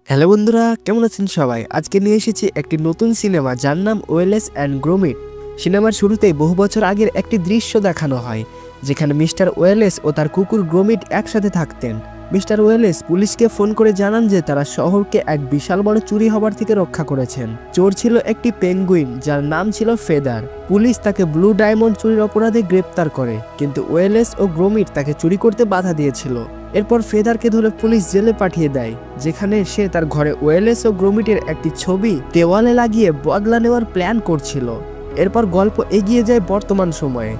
Hello বন্ধুরা, কেমন আছেন সবাই? আজকে নিয়ে এসেছি একটি নতুন সিনেমা যার নাম ওয়েলেস অ্যান্ড গ্রোমিট। সিনেমার শুরুতেই বহু বছর আগের একটি দৃশ্য দেখানো হয় যেখানে মিস্টার ওয়েলেস ও তার কুকুর গ্রোমিট একসাথে থাকতেন। মিস্টার ওয়েলেস পুলিশকে ফোন করে জানান যে তারা শহরকে এক বিশাল বড় চুরি হবার থেকে রক্ষা করেছেন। চোর ছিল একটি পেঙ্গুইন যার নাম ছিল ফেদার। পুলিশ তাকে ব্লু ডায়মন্ড চুরির অপরাধে গ্রেপ্তার করে, কিন্তু ওয়েলেস ও গ্রোমিট তাকে চুরি করতে বাধা দিয়েছিল। এরপর ফেদারকে ধরে পুলিশ জেলে পাঠিয়ে দেয়, যেখানে সে তার ঘরে ওয়েলেস ও গ্রোমিটের একটি ছবি দেওয়ালে লাগিয়ে বদলা নেওয়ার প্ল্যান করছিল। এরপর গল্প এগিয়ে যায় বর্তমান সময়ে।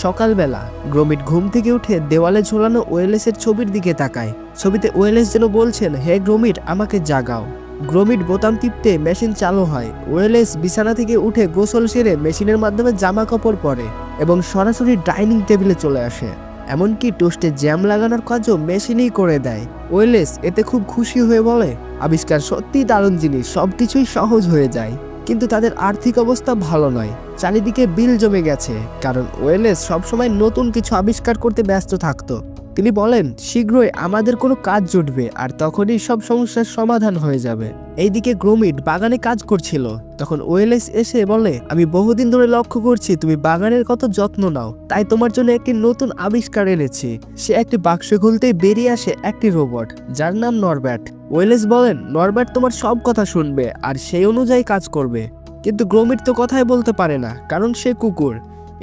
সকালবেলা গ্রোমিট ঘুম থেকে উঠে দেওয়ালে ঝোলানো ওয়েলেসের ছবির দিকে তাকায়। ছবিতে ওয়েলেস যেন বলছেন, হে গ্রোমিট, আমাকে জাগাও। গ্রোমিট বোতাম টিপতে মেশিন চালু হয়। ওয়েলেস বিছানা থেকে উঠে গোসল সেরে মেশিনের মাধ্যমে জামা কাপড় পরে এবং সরাসরি ডাইনিং টেবিলে চলে আসে। এমনকি টোস্টে জ্যাম লাগানোর কাজও মেশিনই করে দেয়। ওয়েলেস এতে খুব খুশি হয়ে বলে, আবিষ্কার সত্যিই দারুণ জিনিস, সবকিছুই সহজ হয়ে যায়। কিন্তু তাদের আর্থিক অবস্থা ভালো নয়। চারিদিকে বিল জমে গেছে, কারণ ওয়েলেস সবসময় নতুন কিছু আবিষ্কার করতে ব্যস্ত থাকতো। তিনি বলেন, শীঘ্রই আমাদের কোনো কাজ জুটবে আর তখনই সব সমস্যার সমাধান হয়ে যাবে। এইদিকে গ্রোমিট বাগানে কাজ করছিল। তখন ওয়েলেস এসে বলে, আমি বহুদিন ধরে লক্ষ্য করছি তুমি বাগানের কত যত্ন নাও, তাই তোমার জন্য একটি নতুন আবিষ্কার এনেছি। সে একটি বাক্স খুলতেই বেরিয়ে আসে একটি রোবট যার নাম নরব্যাট। ওয়েলেস বলেন, নরব্যাট তোমার সব কথা শুনবে আর সেই অনুযায়ী কাজ করবে। কিন্তু গ্রোমিট তো কথাই বলতে পারে না, কারণ সে কুকুর।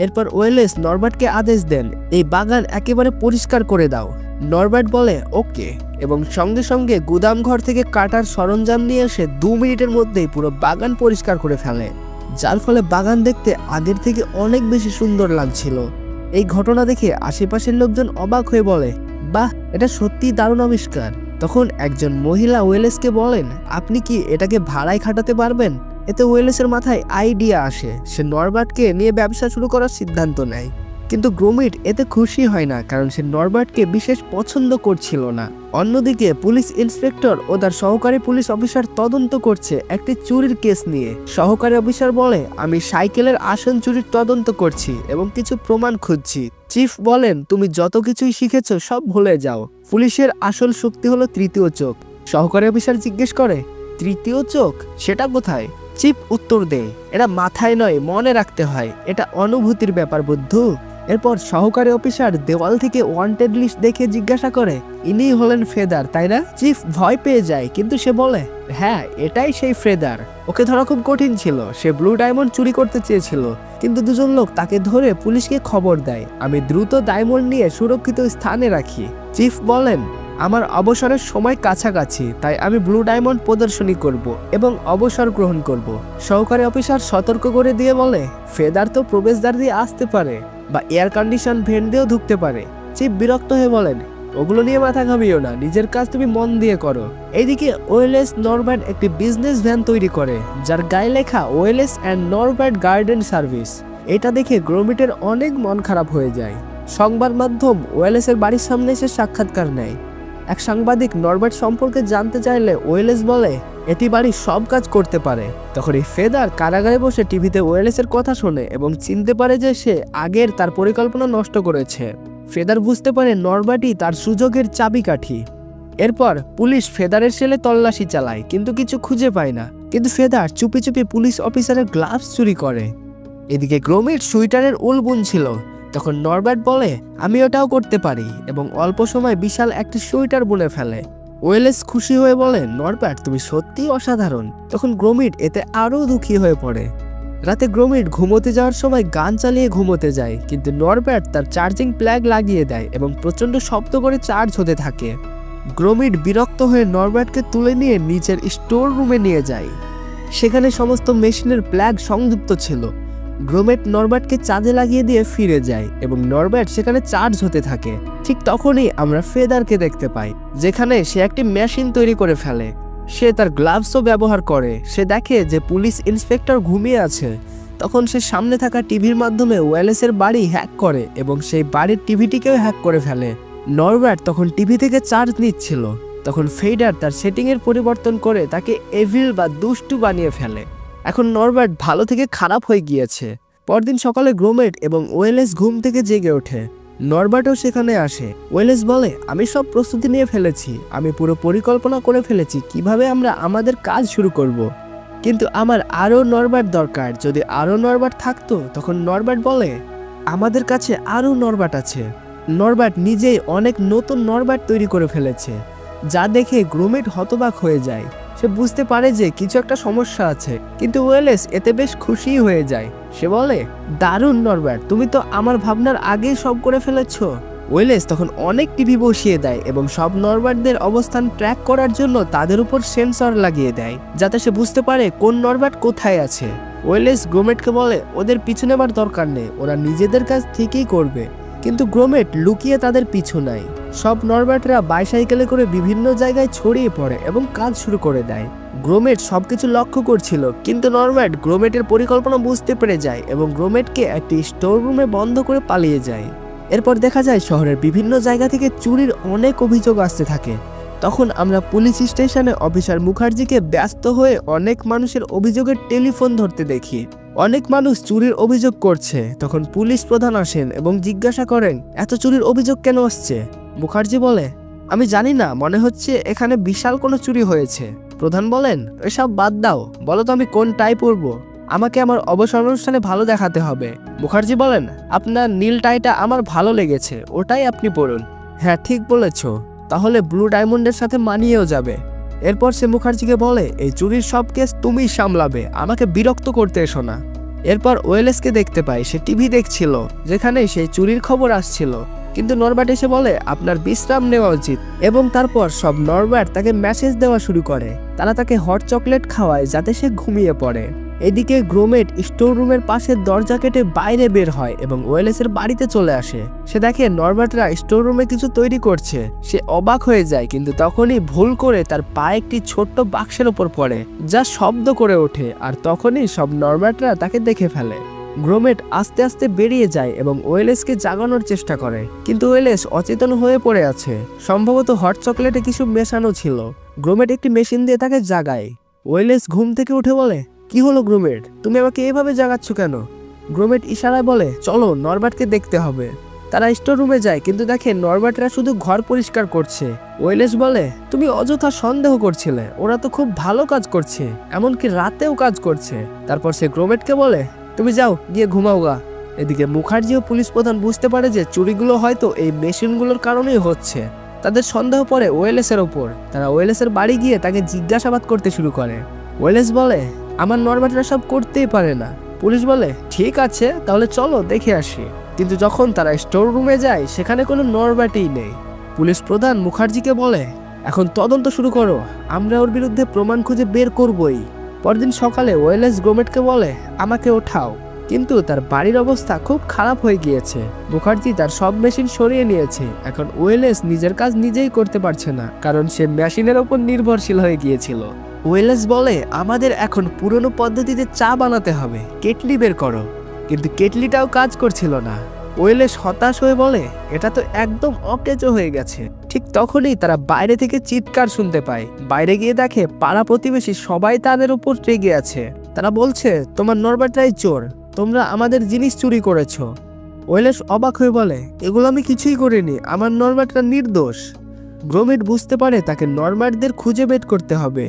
এরপর ওয়েলেস নরব্যাটকে আদেশ দেন, এই বাগান একেবারে পরিষ্কার করে দাও। নরব্যাট বলে ওকে, এবং সঙ্গে সঙ্গে গুদাম ঘর থেকে কাটার সরঞ্জাম নিয়ে এসে 2 মিনিটের মধ্যেই পুরো বাগান পরিষ্কার করে ফেলে, যার ফলে বাগান দেখতে আগের থেকে অনেক বেশি সুন্দর লাগছিল। এই ঘটনা দেখে আশেপাশের লোকজন অবাক হয়ে বলে, বাহ, এটা সত্যিই দারুণ আবিষ্কার। তখন একজন মহিলা ওয়েলেসকে বলেন, আপনি কি এটাকে ভাড়ায় খাটাতে পারবেন? এতে ওয়েলেসের মাথায় আইডিয়া আসে। সে নরব্যাটকে নিয়ে ব্যবসা শুরু করার সিদ্ধান্ত নেয়। কিন্তু গ্রোমিট এতে খুশি হয় না, কারণ সে নরব্যাটকে বিশেষ পছন্দ করছিল না। অন্যদিকে পুলিশ ইন্সপেক্টর ও তার সহকারী পুলিশ অফিসার তদন্ত করছে একটি চুরির কেস নিয়ে। সহকারী অফিসার বলে, আমি সাইকেলের আসন চুরির তদন্ত করছি এবং কিছু প্রমাণ খুঁজছি। চিফ বলেন, তুমি যত কিছুই শিখেছো সব ভুলে যাও। পুলিশের আসল শক্তি হলো তৃতীয় চোখ। সহকারী অফিসার জিজ্ঞেস করে, তৃতীয় চোখ সেটা কোথায়? চিফ উত্তর দেয়, এটা মাথায় নয়, মনে রাখতে হয়, এটা অনুভূতির ব্যাপার বুদ্ধু। এরপর সহকারী অফিসার দেওয়াল থেকে ওয়ান্টেড লিস্ট দেখে জিজ্ঞাসা করে, ইনি হলেন ফেদার, তাই না? চিফ ভয় পেয়ে যায়, কিন্তু সে বলে, হ্যাঁ, এটাই সেই ফেদার। ওকে ধরা খুব কঠিন ছিল। সে ব্লু ডায়মন্ড চুরি করতে চেয়েছিল, কিন্তু দুজন লোক তাকে ধরে পুলিশকে খবর দেয়। আমি দ্রুত ডায়মন্ড নিয়ে সুরক্ষিত স্থানে রাখি। চিফ বলেন, আমার অবসরের সময় কাছাকাছি, তাই আমি ব্লু ডায়মন্ড প্রদর্শনী করব এবং অবসর গ্রহণ করব। সহকারী অফিসার সতর্ক করে দিয়ে বলে, ফেদার তো প্রবেশদ্বার দিয়ে আসতে পারে বা এয়ার কন্ডিশন ভেন্ট দিয়েও ঢুকতে পারে। চিফ বিরক্ত হয়ে বলেন, ওগুলো নিয়ে মাথা ঘামিও না, নিজের কাজ তুমি মন দিয়ে করো। এইদিকে ওয়েলেস নরব্যাট একটি বিজনেস ভ্যান তৈরি করে, যার গায়ে লেখা ওয়েলেস অ্যান্ড নরব্যাট গার্ডেন সার্ভিস। এটা দেখে গ্রোমিটের অনেক মন খারাপ হয়ে যায়। সংবাদ মাধ্যম ওয়েলেসের বাড়ির সামনে এসে সাক্ষাৎকার নেয়। এক সাংবাদিক নরব্যাট সম্পর্কে জানতে চাইলে ওয়েলেস বলে, এটি বাড়ির সব কাজ করতে পারে। তখন এই ফেদার কারাগারে বসে টিভিতে ওয়েলেসের কথা শোনে এবং চিনতে পারে যে সে আগের তার পরিকল্পনা নষ্ট করেছে। ফেদার বুঝতে পারে নরব্যাটই তার সুযোগের চাবিকাঠি। এরপর পুলিশ ফেদারের সেলে তল্লাশি চালায়, কিন্তু কিছু খুঁজে পায় না। কিন্তু ফেদার চুপি চুপি পুলিশ অফিসারের গ্লাভস চুরি করে। এদিকে গ্রোমিট সুইটারের উল বুনছিল। তখন নরব্যাট বলে, আমি ওটাও করতে পারি, এবং অল্প সময় বিশাল একটি সোয়েটার বুনে ফেলে। ওয়েলেস খুশি হয়ে বলে, নরব্যাট, তুমি সত্যিই অসাধারণ। তখন গ্রোমিট এতে আরও দুঃখী হয়ে পড়ে। রাতে গ্রোমিট ঘুমোতে যাওয়ার সময় গান চালিয়ে ঘুমোতে যায়, কিন্তু নরব্যাট তার চার্জিং প্লাগ লাগিয়ে দেয় এবং প্রচণ্ড শব্দ করে চার্জ হতে থাকে। গ্রোমিট বিরক্ত হয়ে নরব্যাটকে তুলে নিয়ে নিচের স্টোর রুমে নিয়ে যায়। সেখানে সমস্ত মেশিনের প্লাগ সংযুক্ত ছিল। গ্রোমিট নরব্যাটকে চার্জে লাগিয়ে দিয়ে ফিরে যায় এবং নরব্যাট সেখানে চার্জ হতে থাকে। ঠিক তখনই আমরা ফেদারকে দেখতে পাই, যেখানে সে একটি মেশিন তৈরি করে ফেলে। সে তার গ্লাভসও ব্যবহার করে। সে দেখে যে পুলিশ ইন্সপেক্টর ঘুমিয়ে আছে। তখন সে সামনে থাকা টিভির মাধ্যমে ওয়েলেসের বাড়ি হ্যাক করে এবং সেই বাড়ির টিভিটিকেও হ্যাক করে ফেলে। নরব্যাট তখন টিভি থেকে চার্জ নিচ্ছিল। তখন ফেদার তার সেটিংয়ের পরিবর্তন করে তাকে এভিল বা দুষ্টু বানিয়ে ফেলে। এখন নরব্যাট ভালো থেকে খারাপ হয়ে গিয়েছে। পরদিন সকালে গ্রোমিট এবং ওয়েলেস ঘুম থেকে জেগে ওঠে। নরবার্টও সেখানে আসে। ওয়েলেস বলে, আমি সব প্রস্তুতি নিয়ে ফেলেছি, আমি পুরো পরিকল্পনা করে ফেলেছি কিভাবে আমরা আমাদের কাজ শুরু করব। কিন্তু আমার আরও নরবার্ট দরকার। যদি আরও নরবার্ট থাকতো। তখন নরবার্ট বলে, আমাদের কাছে আরও নরবার্ট আছে। নরবার্ট নিজেই অনেক নতুন নরবার্ট তৈরি করে ফেলেছে, যা দেখে গ্রুমিট হতবাক হয়ে যায়। সে বুঝতে পারে যে কিছু একটা সমস্যা আছে, কিন্তু ওয়েলেস এতে বেশ খুশি হয়ে যায়। সে বলে, দারুণ নরবার্ট, তুমি তো আমার ভাবনার আগেই সব করে ফেলেছ। ওয়েলেস তখন অনেক টিভি বসিয়ে দেয় এবং সব নরবার্টদের অবস্থান ট্র্যাক করার জন্য তাদের উপর সেন্সর লাগিয়ে দেয়, যাতে সে বুঝতে পারে কোন নরবার্ট কোথায় আছে। ওয়েলেস গ্রোমেটকে বলে, ওদের পিছু নেবার দরকার নেই, ওরা নিজেদের কাজ ঠিকই করবে। কিন্তু গ্রোমেট লুকিয়ে তাদের পিছু নেয়। সব নরবার্টরা বাইসাইকেলে করে বিভিন্ন জায়গায় ছড়িয়ে পড়ে এবং কাজ শুরু করে দেয়। গ্রোমেট সবকিছু লক্ষ্য করছিল, কিন্তু নরবার্ট গ্রোমেটের পরিকল্পনা বুঝতে পেরে যায় এবং গ্রোমেটকে একটি স্টোর রুমে বন্ধ করে পালিয়ে যায়। এরপর দেখা যায় শহরের বিভিন্ন জায়গা থেকে চুরির অনেক অভিযোগ আসতে থাকে। তখন আমরা পুলিশ স্টেশনে অফিসার মুখার্জিকে ব্যস্ত হয়ে অনেক মানুষের অভিযোগের টেলিফোন ধরতে দেখি। অনেক মানুষ চুরির অভিযোগ করছে। তখন পুলিশ প্রধান আসেন এবং জিজ্ঞাসা করেন, এত চুরির অভিযোগ কেন আসছে? মুখার্জি বলে, আমি জানি না, মনে হচ্ছে এখানে বিশাল কোনো চুরি হয়েছে। প্রধান বলেন, এসব বাদ দাও, বলো তো আমি কোন টাই পরবো? আমাকে আমার অবসর অনুষ্ঠানে ভালো দেখাতে হবে। মুখার্জি বলেন, আপনার নীল টাইটা আমার ভালো লেগেছে, ওটাই আপনি পরুন। হ্যাঁ, ঠিক বলেছ, তাহলে ব্লু ডায়মন্ডের সাথে মানিয়েও যাবে। এরপর সে মুখার্জিকে বলে, এই চুরির সব কেস তুমিই সামলাবে, আমাকে বিরক্ত করতে এসো না। এরপর ওয়েলেসকে দেখতে পাই, সে টিভি দেখছিল, যেখানে সেই চুরির খবর আসছিল। কিন্তু নরবার্ট এসে বলে, আপনার বিশ্রাম নেওয়া উচিত। এবং তারপর সব নরবার্ট তাকে মেসেজ দেওয়া শুরু করে। তারা তাকে হট চকলেট খাওয়ায় যাতে সে ঘুমিয়ে পড়ে। এদিকে গ্রোমেট স্টোর রুমের পাশের দরজা কেটে বাইরে বের হয় এবং ওয়েলেসের বাড়িতে চলে আসে। সে দেখে নরবার্টরা স্টোর রুমে কিছু তৈরি করছে। সে অবাক হয়ে যায়, কিন্তু তখনই ভুল করে তার পা একটি ছোট্ট বাক্সের ওপর পড়ে, যা শব্দ করে ওঠে। আর তখনই সব নরবার্টরা তাকে দেখে ফেলে। গ্রোমেট আস্তে আস্তে বেরিয়ে যায় এবং ওয়েলেসকে জাগানোর চেষ্টা করে, কিন্তু ওয়েলেস অচেতন হয়ে পড়ে আছে। সম্ভবত হট চকলেটে কিছু মেশানো ছিল। গ্রোমেট একটি মেশিন দিয়ে তাকে জাগায়। ওয়েলেস ঘুম থেকে উঠে বলে, কি হলো গ্রোমেট, তুমি আমাকে এভাবে জাগাচ্ছ কেন? গ্রোমেট ইশারায় বলে, চলো, নরবার্টকে দেখতে হবে। তারা স্টোর রুমে যায়, কিন্তু দেখে নরবার্টরা শুধু ঘর পরিষ্কার করছে। ওয়েলেস বলে, তুমি অযথা সন্দেহ করছিলে, ওরা তো খুব ভালো কাজ করছে, এমনকি রাতেও কাজ করছে। তারপর সে গ্রোমেটকে বলে, তুমি যাও, গিয়ে ঘুমাও গা। এদিকে মুখার্জি ও পুলিশ প্রধান বুঝতে পারে যে চুরিগুলো হয়তো এই মেশিনগুলোর কারণেই হচ্ছে। তাদের সন্দেহ পড়ে ওয়েলেসের ওপর। তারা ওয়েলেসের বাড়ি গিয়ে তাকে জিজ্ঞাসাবাদ করতে শুরু করে। ওয়েলেস বলে, আমার নরবার্টরা সব করতেই পারে না। পুলিশ বলে, ঠিক আছে, তাহলে চলো দেখে আসি। কিন্তু যখন তারা স্টোর রুমে যায়, সেখানে কোনো নরবার্টই নেই। পুলিশ প্রধান মুখার্জিকে বলে, এখন তদন্ত শুরু করো, আমরা ওর বিরুদ্ধে প্রমাণ খুঁজে বের করবই। পরদিন সকালে ওয়েলেস গ্রোমেটকে বলে, আমাকে ওঠাও। কিন্তু তার বাড়ির অবস্থা খুব খারাপ হয়ে গিয়েছে। মুখার্জি তার সব মেশিন সরিয়ে নিয়েছে। এখন ওয়েলেস নিজের কাজ নিজেই করতে পারছে না, কারণ সে মেশিনের ওপর নির্ভরশীল হয়ে গিয়েছিল। ওয়েলেস বলে, আমাদের এখন পুরনো পদ্ধতিতে চা বানাতে হবে, কেটলি বের করো। কিন্তু কেটলিটাও কাজ করছিল না। ওয়েলেস হতাশ হয়ে বলে, এটা তো একদম অকেজো হয়ে গেছে। ঠিক তখনই তারা বাইরে থেকে চিৎকার শুনতে পায়। বাইরে গিয়ে দেখে পাড়া প্রতিবেশী সবাই তাদের উপর রেগে আছে। তারা বলছে, তোমার নরবার্টরাই চোর, তোমরা আমাদের জিনিস চুরি করেছ। ওয়েলেস অবাক হয়ে বলে, এগুলো আমি কিছুই করিনি, আমার নরবার্টরা নির্দোষ। গ্রোমেট বুঝতে পারে তাকে নরবার্টদের খুঁজে বের করতে হবে।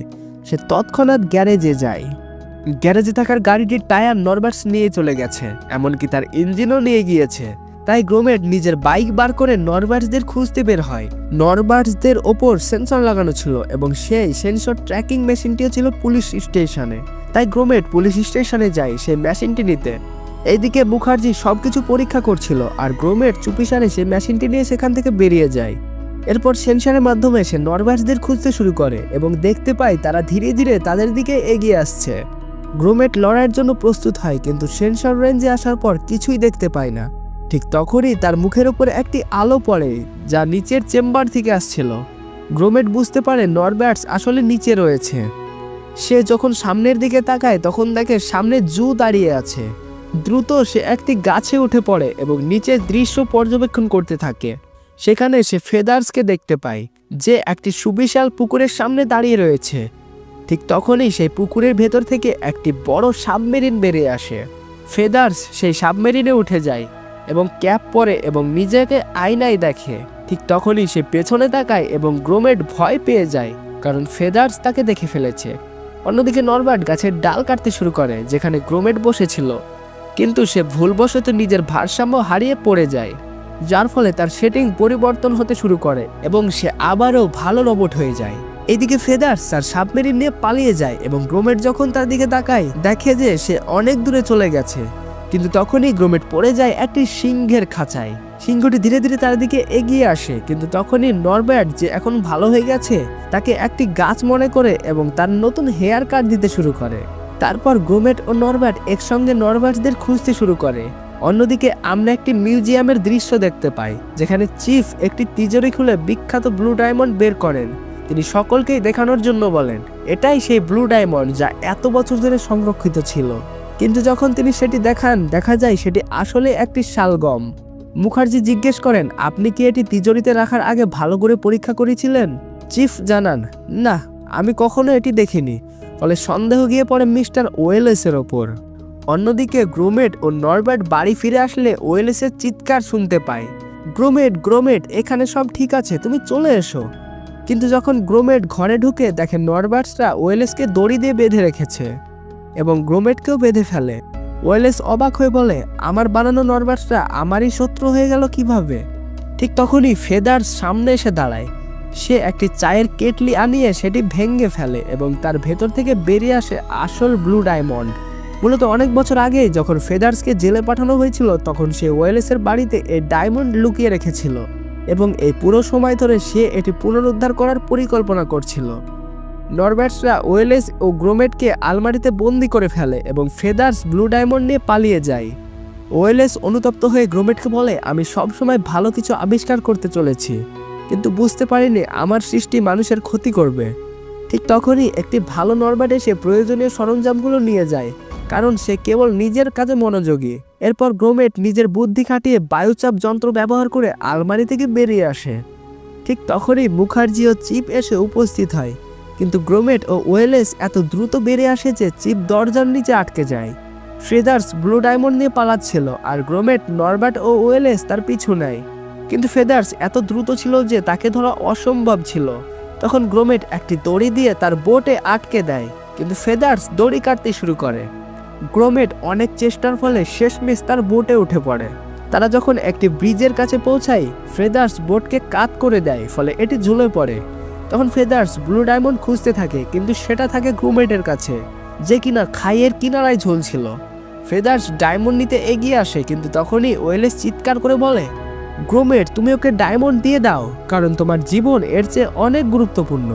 সে তৎক্ষণাৎ গ্যারেজে যায়। গ্যারেজে থাকার গাড়িটির টায়ার নরবার্টস নিয়ে চলে গেছে, এমনকি তার ইঞ্জিনও নিয়ে গিয়েছে। তাই গ্রোমেট নিজের বাইক বার করে নরবার্টসদের খুঁজতে বের হয়। নরবার্টসদের ওপর সেন্সর লাগানো ছিল এবং সেই সেন্সর ট্র্যাকিং মেশিনটিও ছিল পুলিশ স্টেশনে। তাই গ্রোমেট পুলিশ স্টেশনে যায় সেই মেশিনটি নিতে। এইদিকে মুখার্জি সবকিছু পরীক্ষা করছিল, আর গ্রোমেট চুপিসারে সেই মেশিনটি নিয়ে সেখান থেকে বেরিয়ে যায়। এরপর সেন্সরের মাধ্যমে সে নরবার্টসদের খুঁজতে শুরু করে এবং দেখতে পায় তারা ধীরে ধীরে তাদের দিকে এগিয়ে আসছে। গ্রোমেট লড়াইয়ের জন্য প্রস্তুত হয়, কিন্তু সেন্সর রেঞ্জে আসার পর কিছুই দেখতে পায় না। ঠিক তখনই তার মুখের উপর একটি আলো পড়ে, যা নিচের চেম্বার থেকে আসছিল। গ্রোমেট বুঝতে পারে নরবার্টস আসলে নিচে রয়েছে। সে যখন সামনের দিকে তাকায়, তখন দেখে সামনে জু দাঁড়িয়ে আছে। দ্রুত সে একটি গাছে উঠে পড়ে এবং নিচের দৃশ্য পর্যবেক্ষণ করতে থাকে। সেখানে সে ফেদার্সকে দেখতে পায়, যে একটি সুবিশাল পুকুরের সামনে দাঁড়িয়ে রয়েছে। ঠিক তখনই সেই পুকুরের ভেতর থেকে একটি বড় সাবমেরিন বেরিয়ে আসে। ফেদার্স সেই সাবমেরিনে উঠে যায় এবং ক্যাপ পরে এবং নিজেকে আয়নায় দেখে। ঠিক তখনই সে পেছনে তাকায় এবং গ্রোমেট ভয় পেয়ে যায়, কারণ ফেদার্স তাকে দেখে ফেলেছে। অন্যদিকে নরবার্ট গাছের ডাল কাটতে শুরু করে যেখানে গ্রোমেট বসেছিল, কিন্তু সে ভুলবশত নিজের ভারসাম্য হারিয়ে পড়ে যায়, যার ফলে তার সেটিং পরিবর্তন হতে শুরু করে এবং সে আবারও ভালো রোবট হয়ে যায়। এইদিকে ফেদার্স তার সাবমেরিন নিয়ে পালিয়ে যায় এবং গ্রোমেট যখন তার দিকে তাকায় দেখে যে সে অনেক দূরে চলে গেছে। কিন্তু তখনই গ্রোমেট পড়ে যায় একটি সিংহের খাঁচায়। সিংহটি ধীরে ধীরে তার দিকে এগিয়ে আসে, কিন্তু তখনই নরবার্ট যে এখন ভালো হয়ে গেছে তাকে একটি গাছ মনে করে এবং তার নতুন হেয়ার কাট দিতে শুরু করে। তারপর গ্রোমেট ও নরবার্ট একসঙ্গে নরবার্টদের খুঁজতে শুরু করে। অন্যদিকে আমরা একটি মিউজিয়ামের দৃশ্য দেখতে পাই যেখানে চিফ একটি তিজোরি খুলে বিখ্যাত ব্লু ডায়মন্ড বের করেন। তিনি সকলকেই দেখানোর জন্য বলেন এটাই সেই ব্লু ডায়মন্ড যা এত বছর ধরে সংরক্ষিত ছিল। কিন্তু যখন তিনি সেটি দেখান, দেখা যায় সেটি আসলে একটি শালগম। মুখার্জি জিজ্ঞেস করেন, আপনি কি এটি তিজোরিতে রাখার আগে ভালো করে পরীক্ষা করেছিলেন? চিফ জানান, না, আমি কখনো এটি দেখিনি। ফলে সন্দেহ গিয়ে পড়ে মিস্টার ওয়েলেসের ওপর। অন্যদিকে গ্রোমেট ও নরবার্ট বাড়ি ফিরে আসলে ওয়েলেসের চিৎকার শুনতে পায়, গ্রোমেট গ্রোমেট, এখানে সব ঠিক আছে, তুমি চলে এসো। কিন্তু যখন গ্রোমেট ঘরে ঢুকে দেখে নরবার্টসরা ওয়েলেসকে দড়ি দিয়ে বেঁধে রেখেছে এবং গ্রোমেটকেও বেঁধে ফেলে। ওয়েলেস অবাক হয়ে বলে, আমার বানানো নরবার্টসরা আমারই শত্রু হয়ে গেল কিভাবে? ঠিক তখনই ফেদার্স সামনে এসে দাঁড়ায়। সে একটি চায়ের কেটলি আনিয়ে সেটি ভেঙে ফেলে এবং তার ভেতর থেকে বেরিয়ে আসে আসল ব্লু ডায়মন্ড। মূলত অনেক বছর আগে যখন ফেদার্সকে জেলে পাঠানো হয়েছিল তখন সে ওয়েলেসের বাড়িতে এই ডায়মন্ড লুকিয়ে রেখেছিল এবং এই পুরো সময় ধরে সে এটি পুনরুদ্ধার করার পরিকল্পনা করছিল। নরবার্টসরা ওয়েলেস ও গ্রোমেটকে আলমারিতে বন্দি করে ফেলে এবং ফেদার্স ব্লু ডায়মন্ড নিয়ে পালিয়ে যায়। ওয়েলেস অনুতপ্ত হয়ে গ্রোমেটকে বলে, আমি সবসময় ভালো কিছু আবিষ্কার করতে চলেছি, কিন্তু বুঝতে পারিনি আমার সৃষ্টি মানুষের ক্ষতি করবে। ঠিক তখনই একটি ভালো নরবার্ট এসে প্রয়োজনীয় সরঞ্জামগুলো নিয়ে যায়, কারণ সে কেবল নিজের কাজে মনোযোগী। এরপর গ্রোমেট নিজের বুদ্ধি খাটিয়ে বায়ুচাপ যন্ত্র ব্যবহার করে আলমারি থেকে বেরিয়ে আসে। ঠিক তখনই মুখার্জি ও চিপ এসে উপস্থিত হয়, কিন্তু গ্রোমেট ও ওয়েলেস এত দ্রুত বেরিয়ে আসে যে চিপ দরজার নিচে আটকে যায়। ফেদার্স ব্লু ডায়মন্ড নিয়ে পালাচ্ছিল আর গ্রোমেট, নরবার্ট ও ওয়েলেস তার পিছু নেয়। কিন্তু ফেদার্স এত দ্রুত ছিল যে তাকে ধরা অসম্ভব ছিল। তখন গ্রোমেট একটি দড়ি দিয়ে তার বোটে আটকে দেয়, কিন্তু ফেদার্স দড়ি কাটতে শুরু করে। গ্রোমেট অনেক চেষ্টার ফলে শেষমেশ তার বোটে উঠে পড়ে। তারা যখন একটি ব্রিজের কাছে পৌঁছায়, ফেদার্স বোটকে কাত করে দেয়, ফলে এটি ঝুলে পড়ে। তখন ফেদার্স ব্লু ডায়মন্ড খুঁজতে থাকে, কিন্তু সেটা থাকে গ্রোমেটের কাছে, যে কিনা খাইয়ের কিনারায় ঝুলছিল। ফেদার্স ডায়মন্ড নিতে এগিয়ে আসে, কিন্তু তখনই ওয়েলেস চিৎকার করে বলে, গ্রোমেট, তুমি ওকে ডায়মন্ড দিয়ে দাও, কারণ তোমার জীবন এর চেয়ে অনেক গুরুত্বপূর্ণ।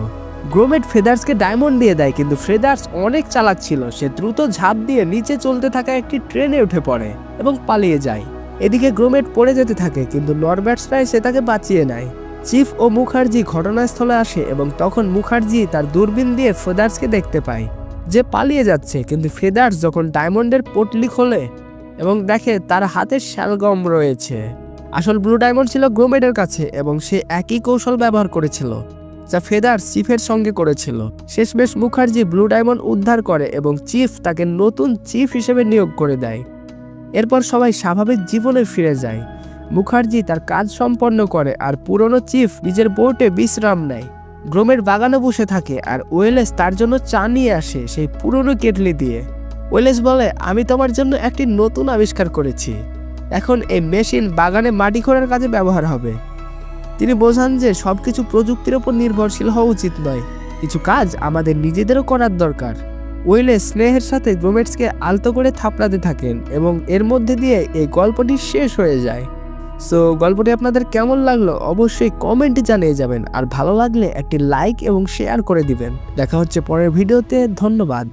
গ্রোমেট ফেদার্সকে ডায়মন্ড দিয়ে দেয়, কিন্তু ফেদার্স অনেক চালাক ছিল। সে দ্রুত ঝাঁপ দিয়ে নিচে চলতে থাকা একটি ট্রেনে উঠে পড়ে এবং পালিয়ে যায়। এদিকে গ্রোমেট পড়ে যেতে থাকে, কিন্তু নরবার্টসরা এসে তাকে বাঁচিয়ে নেয়। চিফ ও মুখার্জি ঘটনাস্থলে আসে এবং তখন মুখার্জি তার দূরবীন দিয়ে ফেদার্সকে দেখতে পায় যে পালিয়ে যাচ্ছে। কিন্তু ফেদার্স যখন ডায়মন্ডের পটলি খোলে এবং দেখে তার হাতে শালগম রয়েছে, আসল ব্লু ডায়মন্ড ছিল গ্রোমেটের কাছে এবং সে একই কৌশল ব্যবহার করেছিল যা ফেদার্স চিফের সঙ্গে করেছিল। শেষমেশ মুখার্জি ব্লু ডায়মন্ড উদ্ধার করে এবং চিফ তাকে নতুন চিফ হিসেবে নিয়োগ করে দেয়। এরপর সবাই স্বাভাবিক জীবনে ফিরে যায়। মুখার্জি তার কাজ সম্পন্ন করে আর পুরনো চিফ নিজের বোটে বিশ্রাম নেয়। গ্রোমেট বাগানে বসে থাকে আর ওয়েলেস তার জন্য চা নিয়ে আসে সেই পুরনো কেটলি দিয়ে। ওয়েলেস বলে, আমি তোমার জন্য একটি নতুন আবিষ্কার করেছি, এখন এই মেশিন বাগানে মাটি খোঁড়ার কাজে ব্যবহার হবে। তিনি বোঝান যে সবকিছু প্রযুক্তির ওপর নির্ভরশীল হওয়া উচিত নয়, কিছু কাজ আমাদের নিজেদেরও করার দরকার। ওয়েলেস স্নেহের সাথে গ্রোমেটসকে আলতো করে থাপড়াতে থাকেন এবং এর মধ্যে দিয়ে এই গল্পটি শেষ হয়ে যায়। সো গল্পটি আপনাদের কেমন লাগলো অবশ্যই কমেন্টে জানিয়ে যাবেন, আর ভালো লাগলে একটি লাইক এবং শেয়ার করে দিবেন। দেখা হচ্ছে পরের ভিডিওতে। ধন্যবাদ।